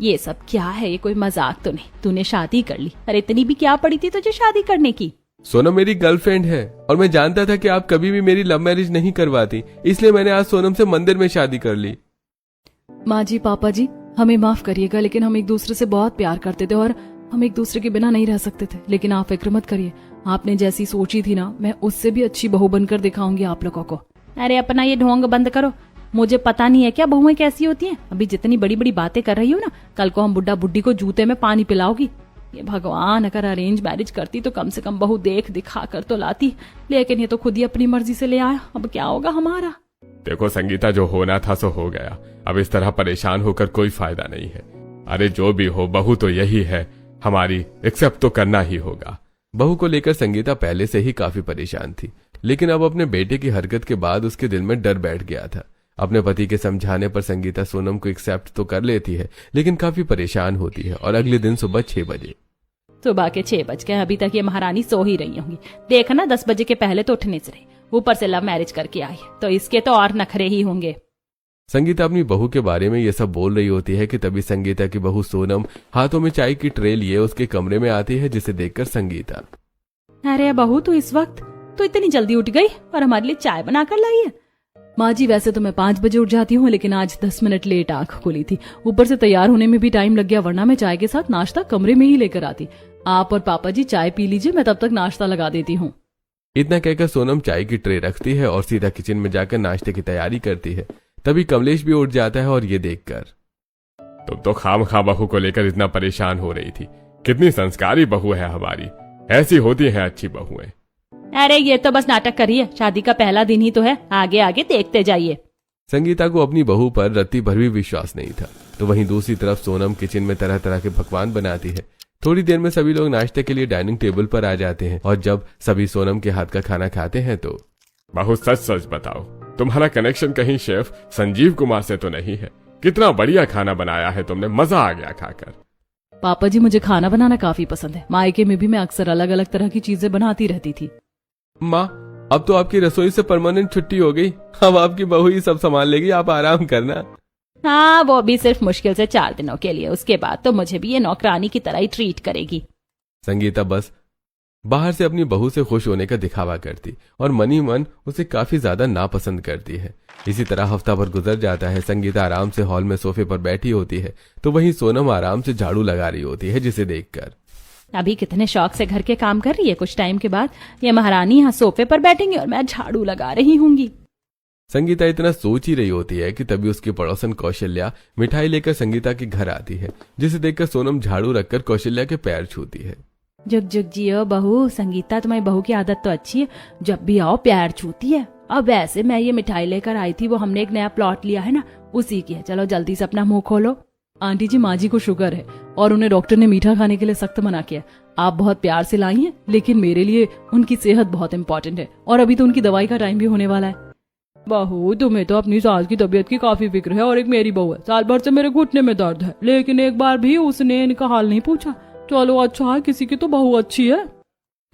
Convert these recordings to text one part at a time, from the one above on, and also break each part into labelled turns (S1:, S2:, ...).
S1: ये सब क्या है? ये कोई मजाक तो नहीं? तूने शादी कर ली? अरे इतनी भी क्या पड़ी थी तुझे शादी करने की?
S2: सोनम मेरी गर्लफ्रेंड है और मैं जानता था कि आप कभी भी मेरी लव मैरिज नहीं करवाती, इसलिए मैंने आज सोनम से मंदिर में शादी कर ली।
S3: माँ जी, पापा जी, हमें माफ करिएगा, लेकिन हम एक दूसरे से बहुत प्यार करते थे और हम एक दूसरे के बिना नहीं रह सकते थे। लेकिन आप फिक्र मत करिए, आपने जैसी सोची थी ना, मैं उससे भी अच्छी बहू बनकर दिखाऊंगी आप लोगों को।
S1: अरे अपना ये ढोंग बंद करो। मुझे पता नहीं है क्या बहुएं कैसी होती हैं? अभी जितनी बड़ी बड़ी बातें कर रही हो ना, कल को हम बुड्ढा बुड्ढी को जूते में पानी पिलाओगी। ये भगवान, अगर अरेंज मैरिज करती तो कम से कम बहू देख दिखा कर तो लाती, लेकिन ये तो खुद ही अपनी मर्जी से ले आया। अब क्या होगा हमारा?
S2: देखो संगीता, जो होना था सो हो गया। अब इस तरह परेशान होकर कोई फायदा नहीं है। अरे जो भी हो, बहू तो यही है हमारी, एक्सेप्ट तो करना ही होगा। बहू को लेकर संगीता पहले से ही काफी परेशान थी, लेकिन अब अपने बेटे की हरकत के बाद उसके दिल में डर बैठ गया था। अपने पति के समझाने पर संगीता सोनम को एक्सेप्ट तो कर लेती है, लेकिन काफी परेशान होती है। और अगले दिन सुबह 6 बजे,
S1: सुबह के 6 बज गए, अभी तक ये महारानी सो ही रही होंगी। देखना 10 बजे के पहले तो उठने से रही, ऊपर से लव मैरिज करके आई, तो इसके तो और नखरे ही होंगे।
S2: संगीता अपनी बहू के बारे में ये सब बोल रही होती है कि तभी संगीता की बहू सोनम हाथों में चाय की ट्रे लिए उसके कमरे में आती है, जिसे देखकर संगीता,
S1: अरे बहू, तू इस वक्त तो इतनी जल्दी उठ गई और हमारे लिए चाय बनाकर लाई है?
S3: माँ जी, वैसे तो मैं 5 बजे उठ जाती हूँ, लेकिन आज 10 मिनट लेट आंख खुली थी। ऊपर से तैयार होने में भी टाइम लग गया, वरना मैं चाय के साथ नाश्ता कमरे में ही लेकर आती। आप और पापा जी चाय पी लीजिए, मैं तब तक नाश्ता लगा देती हूँ।
S2: इतना कहकर सोनम चाय की ट्रे रखती है और सीधा किचन में जाकर नाश्ते की तैयारी करती है। तभी कमलेश भी उठ जाता है और ये देखकर, तुम तो खामखा बहू को लेकर इतना परेशान हो रही थी। कितनी संस्कारी बहू है हमारी, ऐसी होती है अच्छी बहुएं।
S1: अरे ये तो बस नाटक करिए, शादी का पहला दिन ही तो है, आगे आगे देखते जाइए।
S2: संगीता को अपनी बहू पर रत्ती भर भी विश्वास नहीं था। तो वहीं दूसरी तरफ सोनम किचन में तरह तरह के पकवान बनाती है। थोड़ी देर में सभी लोग नाश्ते के लिए डाइनिंग टेबल पर आ जाते हैं और जब सभी सोनम के हाथ का खाना खाते हैं तो, बहू सच सच बताओ, तुम्हारा कनेक्शन कहीं शेफ संजीव कुमार से तो नहीं है? कितना बढ़िया खाना बनाया है तुमने, मजा आ गया खाकर।
S3: पापा जी, मुझे खाना बनाना काफी पसंद है। मायके में भी मैं अक्सर अलग अलग तरह की चीजें बनाती रहती थी।
S2: माँ, अब तो आपकी रसोई से परमानेंट छुट्टी हो गई, अब आपकी बहू ही सब संभाल लेगी, आप आराम करना।
S1: हाँ, वो भी सिर्फ मुश्किल से 4 दिनों के लिए, उसके बाद तो मुझे भी ये नौकरानी की तरह ही ट्रीट करेगी।
S2: संगीता बस बाहर से अपनी बहू से खुश होने का दिखावा करती और मनी मन उसे काफी ज्यादा नापसंद करती है। इसी तरह हफ्ता भर गुजर जाता है। संगीता आराम से हॉल में सोफे पर बैठी होती है, तो वहीं सोनम आराम से झाड़ू लगा रही होती है, जिसे देखकर,
S1: अभी कितने शौक से घर के काम कर रही है, कुछ टाइम के बाद ये महारानी यहाँ सोफे पर बैठेंगी और मैं झाड़ू लगा रही हूँगी।
S2: संगीता इतना सोच ही रही होती है कि तभी उसकी पड़ोसन कौशल्या मिठाई लेकर संगीता के घर आती है, जिसे देखकर सोनम झाड़ू रखकर कौशल्या के पैर छूती है।
S1: जुग जुग जियो बहू। संगीता, तुम्हारी बहू की आदत तो अच्छी है, जब भी आओ प्यार छूती है। अब वैसे मैं ये मिठाई लेकर आई थी, वो हमने एक नया प्लॉट लिया है ना, उसी की है। चलो जल्दी से अपना मुंह खोलो।
S3: आंटी जी, माँ जी को शुगर है और उन्हें डॉक्टर ने मीठा खाने के लिए सख्त मना किया। आप बहुत प्यार से लाई हैं, लेकिन मेरे लिए उनकी सेहत बहुत इम्पोर्टेंट है और अभी तो उनकी दवाई का टाइम भी होने वाला है। बहू, तुम्हें तो अपनी सास की तबीयत की काफी फिक्र है और एक मेरी बहू है, साल भर से मेरे घुटने में दर्द है, लेकिन एक बार भी उसने इनका हाल नहीं पूछा। चलो अच्छा है, किसी की तो बहू अच्छी है।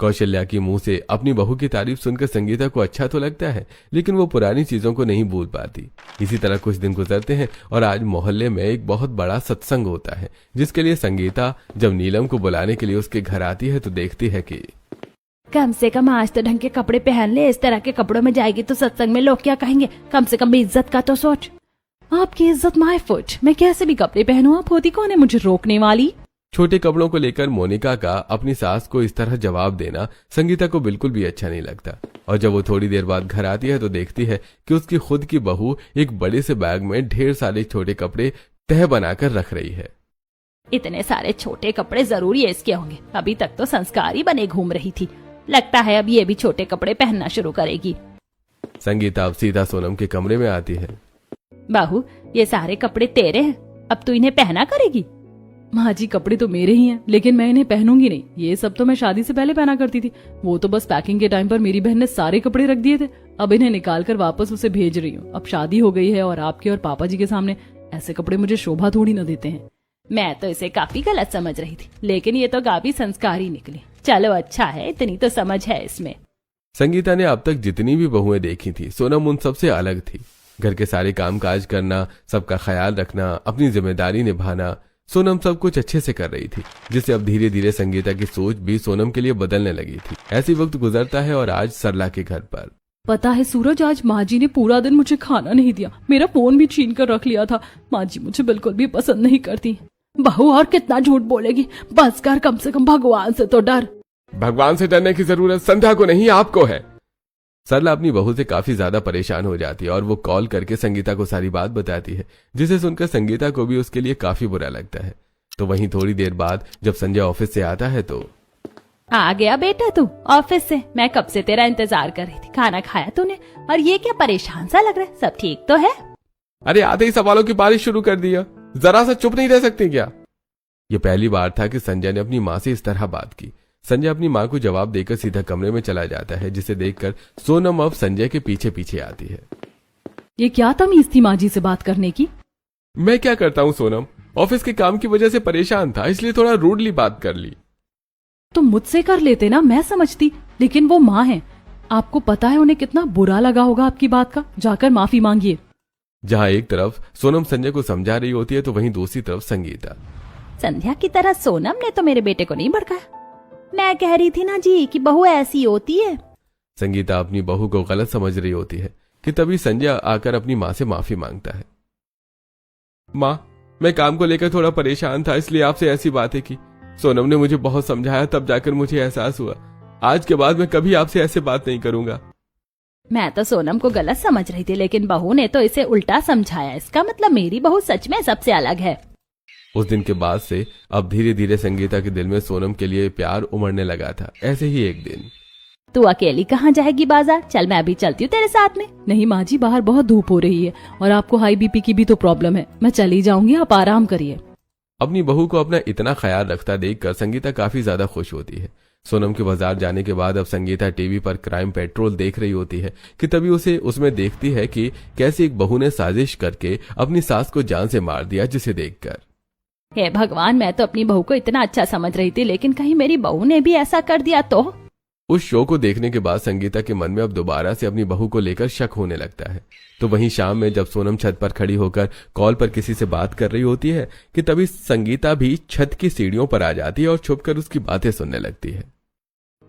S2: कौशल्या की मुंह से अपनी बहू की तारीफ सुनकर संगीता को अच्छा तो लगता है, लेकिन वो पुरानी चीजों को नहीं भूल पाती। इसी तरह कुछ दिन गुजरते हैं और आज मोहल्ले में एक बहुत बड़ा सत्संग होता है, जिसके लिए संगीता जब नीलम को बुलाने के लिए उसके घर आती है तो देखती है कि
S1: कम से कम आज तो ढंग के कपड़े पहन ले, इस तरह के कपड़ों में जाएगी तो सत्संग में लोग क्या कहेंगे? कम से कम इज्जत का तो सोच।
S3: आपकी इज्जत माय फुट, मैं कैसे भी कपड़े पहनूं, आप होती कौन है मुझे रोकने वाली?
S2: छोटे कपड़ों को लेकर मोनिका का अपनी सास को इस तरह जवाब देना संगीता को बिल्कुल भी अच्छा नहीं लगता। और जब वो थोड़ी देर बाद घर आती है तो देखती है कि उसकी खुद की बहू एक बड़े से बैग में ढेर सारे छोटे कपड़े तह बनाकर रख रही है।
S1: इतने सारे छोटे कपड़े जरूरी है इसके होंगे, अभी तक तो संस्कारी बने घूम रही थी, लगता है अब ये भी छोटे कपड़े पहनना शुरू करेगी।
S2: संगीता अब सीधा सोनम के कमरे में आती है।
S1: बहू, ये सारे कपड़े तेरे हैं, अब तू इन्हें पहना करेगी?
S3: माँ जी, कपड़े तो मेरे ही हैं, लेकिन मैं इन्हें पहनूंगी नहीं। ये सब तो मैं शादी से पहले पहना करती थी। वो तो बस पैकिंग के टाइम पर मेरी बहन ने सारे कपड़े रख दिए थे, अब इन्हें निकाल कर वापस उसे भेज रही हूँ। अब शादी हो गई है और आपके और पापा जी के सामने ऐसे कपड़े मुझे शोभा थोड़ी न देते हैं।
S1: मैं तो इसे काफी गलत समझ रही थी, लेकिन ये तो काफी संस्कारी निकली। चलो अच्छा है, इतनी तो समझ है इसमें।
S2: संगीता ने अब तक जितनी भी बहुएं देखी थी, सोनम उन सबसे अलग थी। घर के सारे काम काज करना, सबका ख्याल रखना, अपनी जिम्मेदारी निभाना सोनम सब कुछ अच्छे से कर रही थी, जिससे अब धीरे धीरे संगीता की सोच भी सोनम के लिए बदलने लगी थी। ऐसी वक्त गुजरता है और आज सरला के घर पर।
S3: पता है सूरज, आज माँ जी ने पूरा दिन मुझे खाना नहीं दिया, मेरा फोन भी छीन कर रख लिया था। माँ जी मुझे बिल्कुल भी पसंद नहीं करती। बहू और कितना झूठ बोलेगी, बस कर, कम से कम भगवान से तो डर।
S2: भगवान से डरने की जरूरत संध्या को नहीं, आपको है। सरला अपनी बहू से काफी ज्यादा परेशान हो जाती है और वो कॉल करके संगीता को सारी बात बताती है, जिसे सुनकर संगीता को भी उसके लिए काफी बुरा लगता है। तो वहीं थोड़ी देर बाद जब संजय ऑफिस से आता है तो
S1: आ गया बेटा तू ऑफिस से? मैं कब से तेरा इंतजार कर रही थी। खाना खाया तूने? और ये क्या परेशान सा लग रहा है, सब ठीक तो है?
S2: अरे आते ही सवालों की बारिश शुरू कर दिया, जरा सा चुप नहीं रह सकती क्या? ये पहली बार था कि संजय ने अपनी माँ से इस तरह बात की। संजय अपनी माँ को जवाब देकर सीधा कमरे में चला जाता है, जिसे देखकर सोनम अब संजय के पीछे पीछे आती है।
S3: ये क्या तमीज थी माँ जी से बात करने की?
S2: मैं क्या करता हूँ सोनम, ऑफिस के काम की वजह से परेशान था, इसलिए थोड़ा रूडली बात कर ली।
S3: तो मुझसे कर लेते ना, मैं समझती, लेकिन वो माँ है, आपको पता है उन्हें कितना बुरा लगा होगा आपकी बात का। जाकर माफी मांगिए।
S2: जहाँ एक तरफ सोनम संजय को समझा रही होती है तो वहीं दूसरी तरफ संगीता।
S1: संध्या की तरह सोनम ने तो मेरे बेटे को नहीं भड़काया। मैं कह रही थी ना जी कि बहू ऐसी होती है।
S2: संगीता अपनी बहू को गलत समझ रही होती है कि तभी संजय आकर अपनी माँ से माफी मांगता है। माँ, मैं काम को लेकर थोड़ा परेशान था, इसलिए आपसे ऐसी बातें की। सोनम ने मुझे बहुत समझाया, तब जाकर मुझे एहसास हुआ। आज के बाद मैं कभी आपसे ऐसे बात नहीं करूंगा।
S1: मैं तो सोनम को गलत समझ रही थी, लेकिन बहू ने तो इसे उल्टा समझाया। इसका मतलब मेरी बहू सच में सबसे अलग है।
S2: उस दिन के बाद से अब धीरे धीरे संगीता के दिल में सोनम के लिए प्यार उमड़ने लगा था। ऐसे ही एक दिन,
S1: तू अकेली कहाँ जाएगी बाजार? चल मैं अभी चलती हूँ तेरे साथ में।
S3: नहीं माँ जी, बाहर बहुत धूप हो रही है और आपको हाई बीपी की भी तो प्रॉब्लम है। मैं चली जाऊंगी, आप आराम करिए।
S2: अपनी बहू को अपना इतना ख्याल रखता देखकर संगीता काफी ज्यादा खुश होती है। सोनम के बाजार जाने के बाद अब संगीता टीवी पर क्राइम पेट्रोल देख रही होती है कि तभी उसे उसमें देखती है कि कैसे एक बहू ने साजिश करके अपनी सास को जान से मार दिया, जिसे देखकर
S1: हे भगवान, मैं तो अपनी बहू को इतना अच्छा समझ रही थी, लेकिन कहीं मेरी बहू ने भी ऐसा कर दिया तो?
S2: उस शो को देखने के बाद संगीता के मन में अब दोबारा से अपनी बहू को लेकर शक होने लगता है। तो वहीं शाम में जब सोनम छत पर खड़ी होकर कॉल पर किसी से बात कर रही होती है कि तभी संगीता भी छत की सीढ़ियों पर आ जाती है और छुपकर उसकी बातें सुनने लगती है।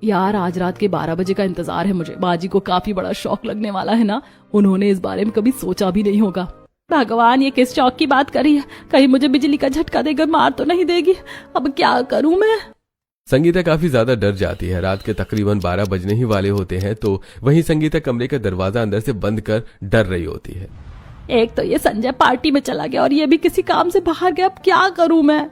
S3: यार, आज रात के 12 बजे का इंतजार है मुझे। बाजी को काफी बड़ा शौक लगने वाला है ना, उन्होंने इस बारे में कभी सोचा भी नहीं होगा।
S1: भगवान, ये किस शौक की बात कर रही है? कहीं मुझे बिजली का झटका देकर मार तो नहीं देगी? अब क्या करूं मैं?
S2: संगीता काफी ज्यादा डर जाती है। रात के तकरीबन 12 बजने ही वाले होते हैं तो वहीं संगीता कमरे का दरवाजा अंदर से बंद कर डर रही होती है।
S1: एक तो ये संजय पार्टी में चला गया और ये भी किसी काम से बाहर गया, अब क्या करूं मैं?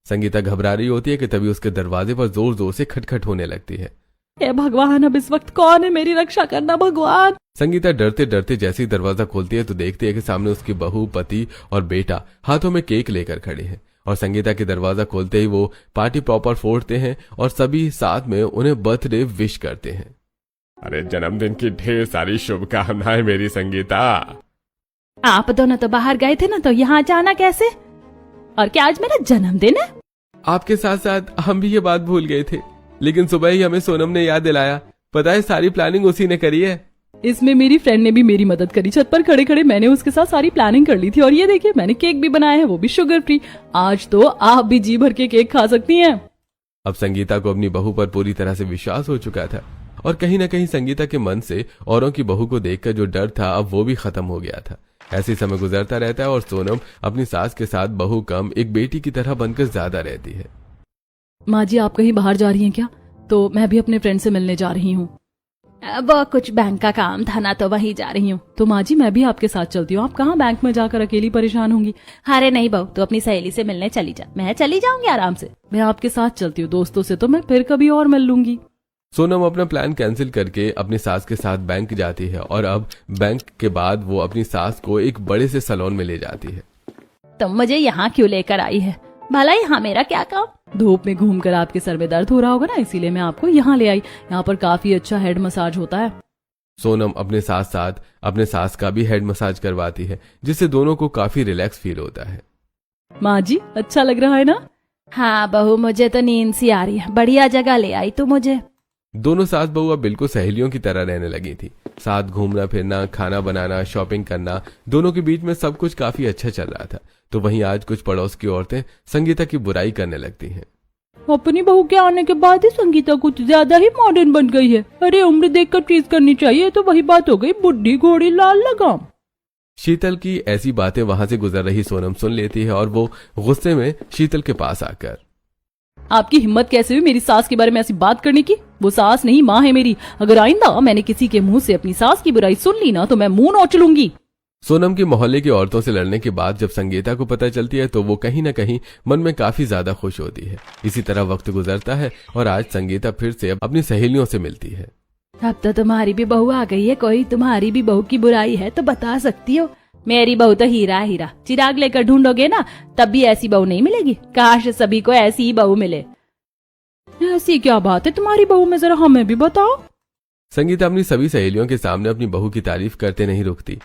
S2: संगीता घबरा रही होती है कि तभी उसके दरवाजे पर जोर जोर से खटखट होने लगती है।
S1: हे भगवान, अब इस वक्त कौन है? मेरी रक्षा करना भगवान।
S2: संगीता डरते डरते जैसे ही दरवाजा खोलती है तो देखती है कि सामने उसकी बहू, पति और बेटा हाथों में केक लेकर खड़े हैं। और संगीता के दरवाजा खोलते ही वो पार्टी प्रॉपर फोड़ते हैं और सभी साथ में उन्हें बर्थडे विश करते हैं। अरे जन्मदिन की ढेर सारी शुभकामनाएं मेरी संगीता।
S1: आप दोनों तो बाहर गए थे ना, तो यहाँ अचानक कैसे? और क्या आज मेरा जन्मदिन है?
S2: आपके साथ साथ हम भी ये बात भूल गए थे, लेकिन सुबह ही हमें सोनम ने याद दिलाया। पता है, सारी प्लानिंग उसी ने करी है।
S3: इसमें मेरी फ्रेंड ने भी मेरी मदद करी। छत पर खड़े खड़े मैंने उसके साथ सारी प्लानिंग कर ली थी और ये देखिए, मैंने केक भी बनाया है, वो भी शुगर फ्री। आज तो आप भी जी भर के केक खा सकती हैं।
S2: अब संगीता को अपनी बहू पर पूरी तरह से विश्वास हो चुका था और कहीं न कहीं संगीता के मन से औरों की बहू को देखकर जो डर था अब वो भी खत्म हो गया था। ऐसे समय गुजरता रहता है और सोनम अपनी सास के साथ बहू कम एक बेटी की तरह बनकर ज्यादा रहती है।
S3: माँ जी, आप कहीं बाहर जा रही हैं क्या? तो मैं भी अपने फ्रेंड से मिलने जा रही हूँ।
S1: वो कुछ बैंक का काम था ना, तो वहीं जा रही हूँ।
S3: तो माँ जी, मैं भी आपके साथ चलती हूँ। आप कहाँ बैंक में जाकर अकेली परेशान होंगी?
S1: अरे नहीं बहू, तो अपनी सहेली से मिलने चली जा, मैं चली जाऊंगी आराम से।
S3: मैं आपके साथ चलती हूँ, दोस्तों से तो मैं फिर कभी और मिल लूंगी।
S2: सोनम अपना प्लान कैंसिल करके अपनी सास के साथ बैंक जाती है और अब बैंक के बाद वो अपनी सास को एक बड़े से सैलून में ले जाती है।
S1: तुम मुझे यहाँ क्यों लेकर आई है? भला यहाँ मेरा क्या काम?
S3: धूप में घूमकर आपके सर में दर्द हो रहा होगा ना, इसीलिए मैं आपको यहाँ ले आई। यहाँ पर काफी अच्छा हेड मसाज होता है।
S2: सोनम अपने साथ साथ अपने सास का भी हेड मसाज करवाती है, जिससे दोनों को काफी रिलैक्स फील होता है।
S3: माँ जी, अच्छा लग रहा है ना?
S1: हाँ बहू, मुझे तो नींद सी आ रही है। बढ़िया जगह ले आई तू मुझे।
S2: दोनों सास बहू अब बिल्कुल सहेलियों की तरह रहने लगी थी। साथ घूमना फिरना, खाना बनाना, शॉपिंग करना, दोनों के बीच में सब कुछ काफी अच्छा चल रहा था। तो वहीं आज कुछ पड़ोस की औरतें संगीता की बुराई करने लगती हैं।
S3: अपनी बहू के आने के बाद ही संगीता कुछ ज्यादा ही मॉडर्न बन गई है। अरे उम्र देखकर चीज करनी चाहिए, तो वही बात हो गई, बुढ़ी घोड़ी लाल लगाम।
S2: शीतल की ऐसी बातें वहां से गुजर रही सोनम सुन लेती है और वो गुस्से में शीतल के पास आकर,
S3: आपकी हिम्मत कैसे हुई मेरी सास के बारे में ऐसी बात करने की? वो सास नहीं माँ है मेरी। अगर आइंदा मैंने किसी के मुंह से अपनी सास की बुराई सुन ली ना तो मैं मुंह नोच लूंगी।
S2: सोनम की मोहल्ले की औरतों से लड़ने के बाद जब संगीता को पता चलती है तो वो कहीं न कहीं मन में काफी ज्यादा खुश होती है। इसी तरह वक्त गुजरता है और आज संगीता फिर से अपनी सहेलियों से मिलती है।
S3: अब तो तुम्हारी भी बहू आ गई है, कोई तुम्हारी भी बहू की बुराई है तो बता सकती हो। मेरी बहू तो हीरा हीरा, चिराग लेकर ढूंढोगे ना तब भी ऐसी बहू नहीं मिलेगी। काश सभी को ऐसी ही बहू मिले। ऐसी क्या बात है तुम्हारी बहू में, जरा हमें भी बताओ।
S2: संगीता अपनी सभी सहेलियों के सामने अपनी बहू की तारीफ करते नहीं रुकती।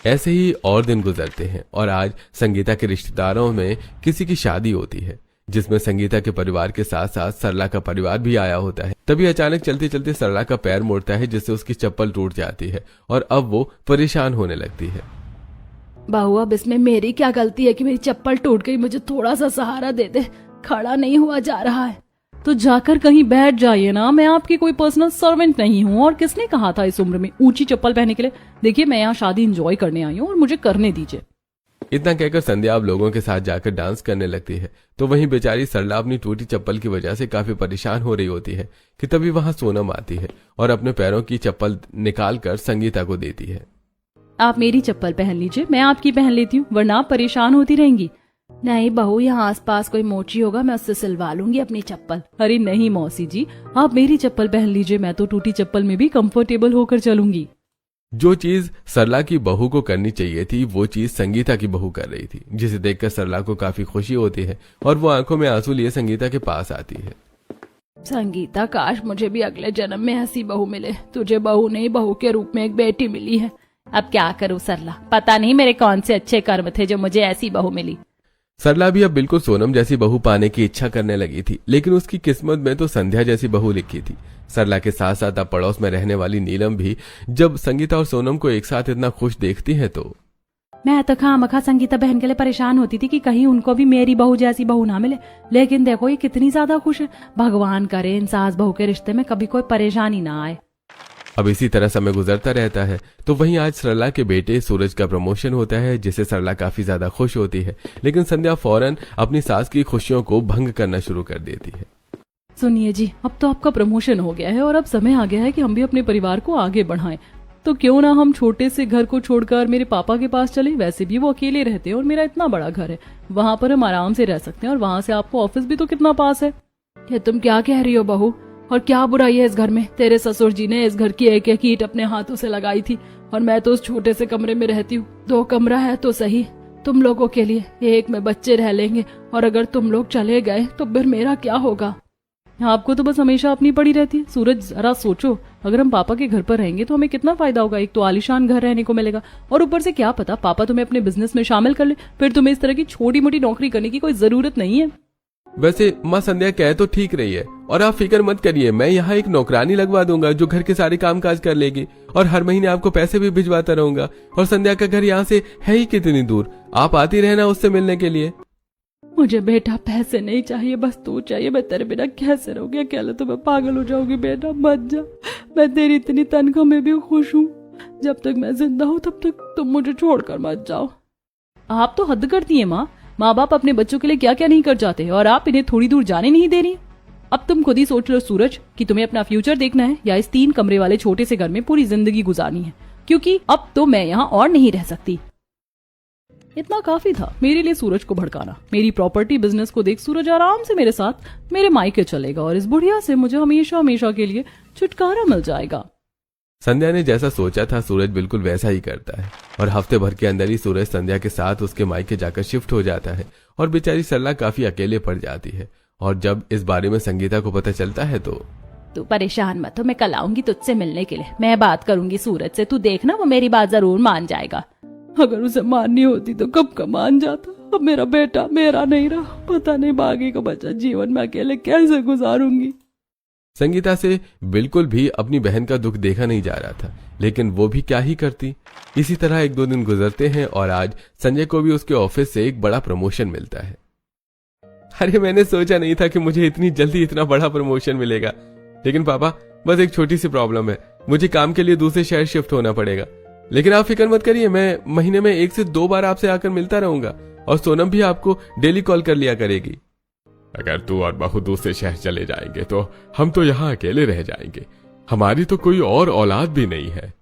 S2: ऐसे ही और दिन गुजरते हैं और आज संगीता के रिश्तेदारों में किसी की शादी होती है, जिसमें संगीता के परिवार के साथ साथ सरला का परिवार भी आया होता है। तभी अचानक चलते चलते सरला का पैर मुड़ता है, जिससे उसकी चप्पल टूट जाती है और अब वो परेशान होने लगती है।
S3: बहू अब इसमें मेरी क्या गलती है कि मेरी चप्पल टूट गई? मुझे थोड़ा सा सहारा दे दे, खड़ा नहीं हुआ जा रहा है। तो जाकर कहीं बैठ जाइए ना, मैं आपकी कोई पर्सनल सर्वेंट नहीं हूँ। और किसने कहा था इस उम्र में ऊंची चप्पल पहनने के लिए? देखिए मैं यहाँ शादी एंजॉय करने आई हूँ और मुझे करने दीजिए।
S2: इतना कहकर संध्या अब लोगों के साथ जाकर डांस करने लगती है। तो वहीं बेचारी सरला अपनी टूटी चप्पल की वजह से काफी परेशान हो रही होती है कि तभी वहां सोनम आती है और अपने पैरों की चप्पल निकाल कर संगीता को देती है।
S3: आप मेरी चप्पल पहन लीजिए, मैं आपकी पहन लेती हूँ, वरना आप परेशान होती रहेंगी। नहीं बहू, यहाँ आसपास कोई मोची होगा, मैं उससे सिलवा लूंगी अपनी चप्पल। अरे नहीं मौसी जी, आप मेरी चप्पल पहन लीजिए, मैं तो टूटी चप्पल में भी कंफर्टेबल होकर चलूंगी।
S2: जो चीज सरला की बहू को करनी चाहिए थी वो चीज संगीता की बहू कर रही थी, जिसे देखकर सरला को काफी खुशी होती है और वो आंखों में आंसू लिए संगीता के पास आती है।
S3: संगीता, काश मुझे भी अगले जन्म में ऐसी बहू मिले। तुझे बहू नहीं, बहू के रूप में एक बेटी मिली है।
S1: अब क्या करूं सरला, पता नहीं मेरे कौन से अच्छे कर्म थे जो मुझे ऐसी बहू मिली।
S2: सरला भी अब बिल्कुल सोनम जैसी बहू पाने की इच्छा करने लगी थी, लेकिन उसकी किस्मत में तो संध्या जैसी बहू लिखी थी। सरला के साथ साथ अब पड़ोस में रहने वाली नीलम भी जब संगीता और सोनम को एक साथ इतना खुश देखती है तो
S1: मैं तो खामखा संगीता बहन के लिए परेशान होती थी कि कहीं उनको भी मेरी बहू जैसी बहू ना मिले, लेकिन देखो ये कितनी ज्यादा खुश है। भगवान करे इन सास बहू के रिश्ते में कभी कोई परेशानी ना आए।
S2: अब इसी तरह समय गुजरता रहता है। तो वहीं आज सरला के बेटे सूरज का प्रमोशन होता है, जिससे सरला काफी ज्यादा खुश होती है, लेकिन संध्या फौरन अपनी सास की खुशियों को भंग करना शुरू कर देती है।
S3: सुनिए जी, अब तो आपका प्रमोशन हो गया है और अब समय आ गया है कि हम भी अपने परिवार को आगे बढ़ाएं। तो क्यों ना हम छोटे से घर को छोड़कर मेरे पापा के पास चले। वैसे भी वो अकेले रहते हैं और मेरा इतना बड़ा घर है, वहां पर हम आराम से रह सकते हैं और वहां से आपको ऑफिस भी तो कितना पास है। ये तुम क्या कह रही हो बहू? और क्या बुराई है इस घर में? तेरे ससुर जी ने इस घर की एक एक ईंट अपने हाथों से लगाई थी और मैं तो उस छोटे से कमरे में रहती हूँ। 2 कमरा है तो सही तुम लोगों के लिए, एक में बच्चे रह लेंगे, और अगर तुम लोग चले गए तो फिर मेरा क्या होगा? आपको तो बस हमेशा अपनी पड़ी रहती है। सूरज जरा सोचो, अगर हम पापा के घर पर रहेंगे तो हमें कितना फायदा होगा। एक तो आलीशान घर रहने को मिलेगा और ऊपर से क्या पता पापा तुम्हें अपने बिजनेस में शामिल कर ले, फिर तुम्हें इस तरह की छोटी मोटी नौकरी करने की कोई जरूरत नहीं है।
S2: वैसे माँ संध्या कह तो ठीक रही है, और आप फिक्र मत करिए, मैं यहाँ एक नौकरानी लगवा दूंगा जो घर के सारे काम काज कर लेगी और हर महीने आपको पैसे भी भिजवाता रहूंगा। और संध्या का घर यहाँ से है ही कितनी दूर, आप आती रहना उससे मिलने के लिए।
S3: मुझे बेटा पैसे नहीं चाहिए, बस तू चाहिए। मैं तेरे बिना कैसे रहूंगी? अकेले तो मैं पागल हो जाऊंगी। बेटा मत जा, मैं तेरी इतनी तनख्वाह में भी खुश हूँ। जब तक मैं जिंदा हूँ तब तक तुम मुझे छोड़कर मत जाओ।
S1: आप तो हद करती है माँ। माँ बाप अपने बच्चों के लिए क्या क्या नहीं कर जाते और आप इन्हें थोड़ी दूर जाने नहीं दे रही। अब तुम खुद ही सोच लो सूरज कि तुम्हें अपना फ्यूचर देखना है या इस 3 कमरे वाले छोटे से घर में पूरी जिंदगी गुजारनी है, क्योंकि अब तो मैं यहाँ और नहीं रह सकती।
S3: इतना काफी था मेरे लिए सूरज को भड़काना। मेरी प्रॉपर्टी बिजनेस को देख सूरज आराम से मेरे साथ मेरे मायके चलेगा और इस बुढ़िया से मुझे हमेशा हमेशा के लिए छुटकारा मिल जाएगा।
S2: संध्या ने जैसा सोचा था सूरज बिल्कुल वैसा ही करता है और हफ्ते भर के अंदर ही सूरज संध्या के साथ उसके मायके जाकर शिफ्ट हो जाता है और बेचारी सरला काफी अकेले पड़ जाती है। और जब इस बारे में संगीता को पता चलता है तो
S1: तू परेशान मत हो, मैं कल आऊंगी तुझसे मिलने के लिए। मैं बात करूंगी सूरज से, तू देखना वो मेरी बात जरूर मान जाएगा।
S3: अगर उसे माननी होती तो कब का मान जाता। अब मेरा बेटा मेरा नहीं रहा, पता नहीं बाकी का बचा जीवन में अकेले कैसे गुजारूंगी।
S2: संगीता से बिल्कुल भी अपनी बहन का दुख देखा नहीं जा रहा था, लेकिन वो भी क्या ही करती। इसी तरह एक दो दिन गुजरते हैं और आज संजय को भी उसके ऑफिस से एक बड़ा प्रमोशन मिलता है। अरे मैंने सोचा नहीं था कि मुझे इतनी जल्दी इतना बड़ा प्रमोशन मिलेगा, लेकिन पापा बस एक छोटी सी प्रॉब्लम है, मुझे काम के लिए दूसरे शहर शिफ्ट होना पड़ेगा। लेकिन आप फिक्र मत करिए, मैं महीने में 1 से 2 बार आपसे आकर मिलता रहूंगा और सोनम भी आपको डेली कॉल कर लिया करेगी। अगर तू और बहू दूसरे शहर चले जाएंगे तो हम तो यहाँ अकेले रह जाएंगे, हमारी तो कोई और औलाद भी नहीं है।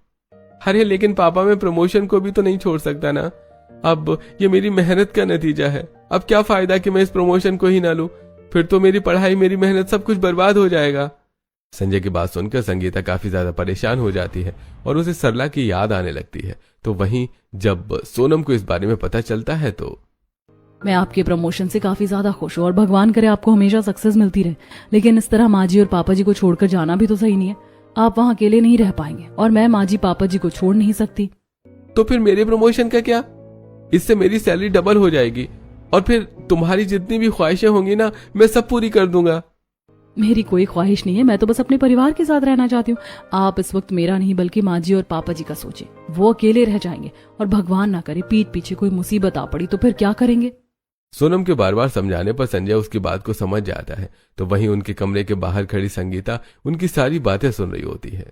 S2: अरे लेकिन पापा मैं प्रमोशन को भी तो नहीं छोड़ सकता ना, अब ये मेरी मेहनत का नतीजा है, अब क्या फायदा कि मैं इस प्रमोशन को ही ना लूं, फिर तो मेरी पढ़ाई मेरी मेहनत सब कुछ बर्बाद हो जाएगा। संजय की बात सुनकर संगीता काफी ज्यादा परेशान हो जाती है और उसे सरला की याद आने लगती है। तो वहीं जब सोनम को इस बारे में पता चलता है तो
S3: मैं आपके प्रमोशन से काफी ज्यादा खुश हूँ और भगवान करे आपको हमेशा सक्सेस मिलती रहे, लेकिन इस तरह माँ जी और पापा जी को छोड़कर जाना भी तो सही नहीं है। आप वहाँ अकेले नहीं रह पाएंगे और मैं माँ जी पापा जी को छोड़ नहीं सकती।
S2: तो फिर मेरे प्रमोशन का क्या? इससे मेरी सैलरी डबल हो जाएगी और फिर तुम्हारी जितनी भी ख्वाहिशें होंगी ना मैं सब पूरी कर दूंगा।
S3: मेरी कोई ख्वाहिश नहीं है, मैं तो बस अपने परिवार के साथ रहना चाहती हूँ। आप इस वक्त मेरा नहीं बल्कि माँ जी और पापा जी का सोचे, वो अकेले रह जाएंगे और भगवान ना करे पीठ पीछे कोई मुसीबत आ पड़ी तो फिर क्या करेंगे।
S2: सोनम के बार बार समझाने पर संजय उसकी बात को समझ जाता है। तो वहीं उनके कमरे के बाहर खड़ी संगीता उनकी सारी बातें सुन रही होती है।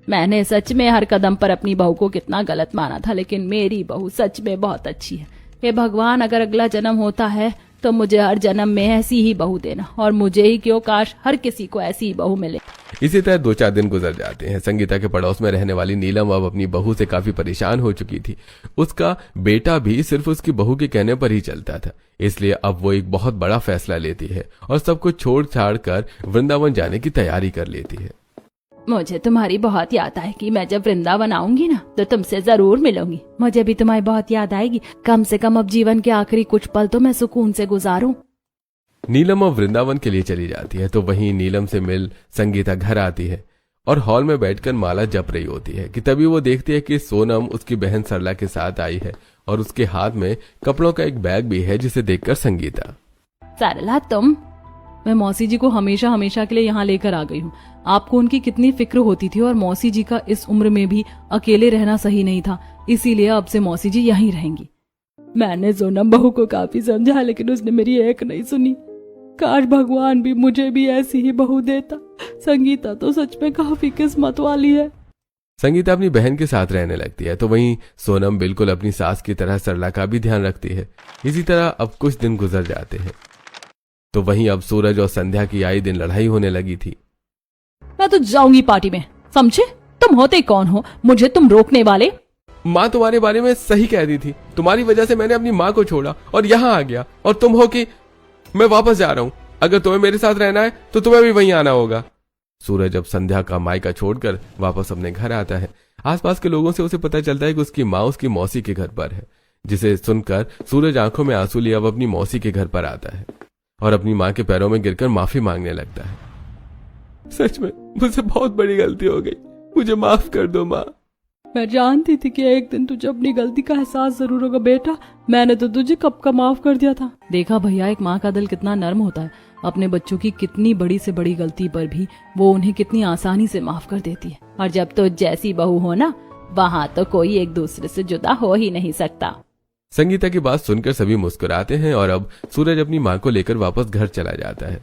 S1: मैंने सच में हर कदम पर अपनी बहू को कितना गलत माना था, लेकिन मेरी बहू सच में बहुत अच्छी है। हे भगवान, अगर अगला जन्म होता है तो मुझे हर जन्म में ऐसी ही बहू देना, और मुझे ही क्यों, काश हर किसी को ऐसी ही बहू मिले।
S2: इसी तरह 2-4 दिन गुजर जाते हैं। संगीता के पड़ोस में रहने वाली नीलम अब अपनी बहू से काफी परेशान हो चुकी थी। उसका बेटा भी सिर्फ उसकी बहू के कहने पर ही चलता था, इसलिए अब वो एक बहुत बड़ा फैसला लेती है और सब कुछ छोड़ छाड़ कर वृंदावन जाने की तैयारी कर लेती है।
S1: मुझे तुम्हारी बहुत याद आएगी, मैं जब वृंदावन आऊंगी ना तो तुमसे जरूर मिलूंगी। मुझे भी तुम्हारी बहुत याद आएगी, कम से कम अब जीवन के आखिरी कुछ पल तो मैं सुकून से गुजारूं।
S2: नीलम अब वृंदावन के लिए चली जाती है। तो वहीं नीलम से मिल संगीता घर आती है और हॉल में बैठकर माला जप रही होती है कि तभी वो देखती है कि सोनम उसकी बहन सरला के साथ आई है और उसके हाथ में कपड़ों का एक बैग भी है, जिसे देखकर संगीता,
S1: सरला तुम?
S3: मैं मौसी जी को हमेशा हमेशा के लिए यहाँ लेकर आ गई हूँ। आपको उनकी कितनी फिक्र होती थी और मौसी जी का इस उम्र में भी अकेले रहना सही नहीं था, इसीलिए अब से मौसी जी यहीं रहेंगी। मैंने सोनम बहू को काफी समझा, लेकिन उसने मेरी एक नहीं सुनी। काश भगवान भी मुझे भी ऐसी ही बहू देता। संगीता तो सच में काफी किस्मत वाली है।
S2: संगीता अपनी बहन के साथ रहने लगती है। तो वहीं सोनम बिल्कुल अपनी सास की तरह सरला का भी ध्यान रखती है। इसी तरह अब कुछ दिन गुजर जाते हैं। तो वहीं अब सूरज और संध्या की आए दिन लड़ाई होने लगी थी।
S3: मैं तो जाऊंगी पार्टी में, समझे? तुम होते कौन हो मुझे तुम रोकने वाले?
S2: माँ तुम्हारे बारे में सही कह रही थी, तुम्हारी वजह से मैंने अपनी माँ को छोड़ा और यहाँ आ गया, और तुम हो कि मैं वापस जा रहा हूँ। अगर तुम्हें मेरे साथ रहना है तो तुम्हें भी वहीं आना होगा। सूरज अब संध्या का मायका छोड़कर वापस अपने घर आता है। आसपास के लोगों से उसे पता चलता है कि उसकी माँ उसकी मौसी के घर पर है, जिसे सुनकर सूरज आंखों में आंसू लिए अब अपनी मौसी के घर पर आता है और अपनी माँ के पैरों में गिरकर माफी मांगने लगता है। सच में मुझसे बहुत बड़ी गलती हो गई, मुझे माफ कर दो माँ।
S3: मैं जानती थी कि एक दिन तुझे अपनी गलती का एहसास जरूर होगा बेटा, मैंने तो तुझे कब का माफ कर दिया था। देखा भैया, एक माँ का दिल कितना नर्म होता है। अपने बच्चों की कितनी बड़ी से बड़ी गलती पर भी वो उन्हें कितनी आसानी से माफ कर देती है।
S1: और जब तो जैसी बहू हो ना, वहाँ तो कोई एक दूसरे से जुदा हो ही नहीं सकता।
S2: संगीता की बात सुनकर सभी मुस्कुराते हैं और अब सूरज अपनी माँ को लेकर वापस घर चला जाता है।